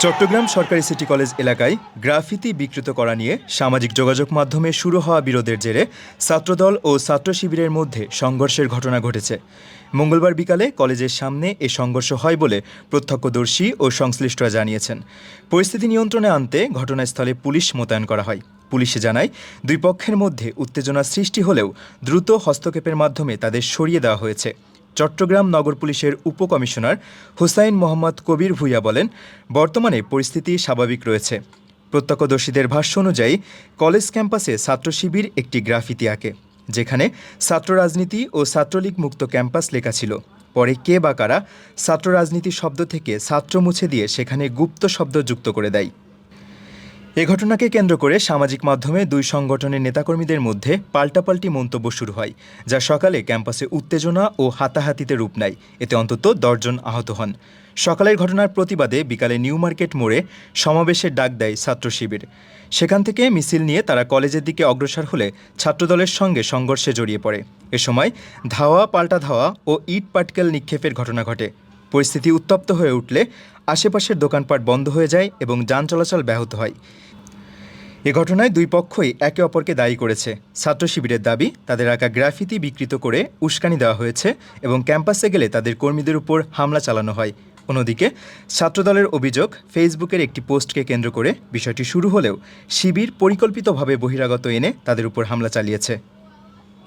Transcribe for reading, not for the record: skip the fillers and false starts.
চট্টগ্রাম সরকারি city college এলাকায় graffiti বিকৃত করা নিয়ে সামাজিক যোগাযোগ মাধ্যমে শুরু হওয়া বিরোধের জেরে ছাত্রদল ও ছাত্র শিবিরের মধ্যে সংঘর্ষের ঘটনা ঘটেছে। মঙ্গলবার বিকালে কলেজের সামনে এ সংঘর্ষ হয় বলে প্রত্যক্ষদর্শী ও সংশ্লিষ্টরা জানিয়েছেন। পরিস্থিতি নিয়ন্ত্রণে আনতে ঘটনাস্থলে পুলিশ মোতায়েন করা হয়। পুলিশে জানায়, দুই পক্ষের মধ্যে উত্তেজনা সৃষ্টি হলেও দ্রুত হস্তক্ষেপের মাধ্যমে তাদের সরিয়ে দেওয়া হয়েছে। চট্টগ্রাম নগর পুলিশের উপকমিশনার হুসাইন মোহাম্মদ কবির ভূঁইয়া বলেন, বর্তমানে পরিস্থিতি স্বাভাবিক রয়েছে। প্রত্যক্ষদর্শীদের ভাষ্য অনুযায়ী কলেজ ক্যাম্পাসে ছাত্র শিবির একটি গ্রাফিতি আঁকে, যেখানে ছাত্র রাজনীতি ও ছাত্রলীগ মুক্ত ক্যাম্পাস লেখা ছিল। পরে কে বা কারা ছাত্র রাজনীতি শব্দ থেকে ছাত্র মুছে দিয়ে সেখানে গুপ্ত শব্দ যুক্ত করে দেয়। এ ঘটনাকে কেন্দ্র করে সামাজিক মাধ্যমে দুই সংগঠনের নেতাকর্মীদের মধ্যে পাল্টাপাল্টি মন্তব্য শুরু হয়, যা সকালে ক্যাম্পাসে উত্তেজনা ও হাতাহাতিতে রূপ নেয়। এতে অন্তত 10 জন আহত হন। সকালের ঘটনার প্রতিবাদে বিকালে নিউ মার্কেট মোড়ে সমাবেশের ডাক দেয় ছাত্র শিবির। সেখান থেকে মিছিল নিয়ে তারা কলেজের দিকে অগ্রসর হলে ছাত্রদলের সঙ্গে সংঘর্ষে জড়িয়ে পড়ে। এ সময় ধাওয়া পাল্টা ধাওয়া ও ইট পাটকেল নিক্ষেপের ঘটনা ঘটে। পরিস্থিতি উত্তপ্ত হয়ে উঠলে আশেপাশের দোকানপাট বন্ধ হয়ে যায় এবং যান চলাচল ব্যাহত হয়। এ ঘটনায় দুই পক্ষই একে অপরকে দায়ী করেছে। ছাত্র শিবিরের দাবি, তাদের আঁকা গ্রাফিতি বিকৃত করে উস্কানি দেওয়া হয়েছে এবং ক্যাম্পাসে গেলে তাদের কর্মীদের উপর হামলা চালানো হয়। অন্যদিকে ছাত্রদলের অভিযোগ, ফেসবুকের একটি পোস্টকে কেন্দ্র করে বিষয়টি শুরু হলেও শিবির পরিকল্পিতভাবে বহিরাগত এনে তাদের উপর হামলা চালিয়েছে।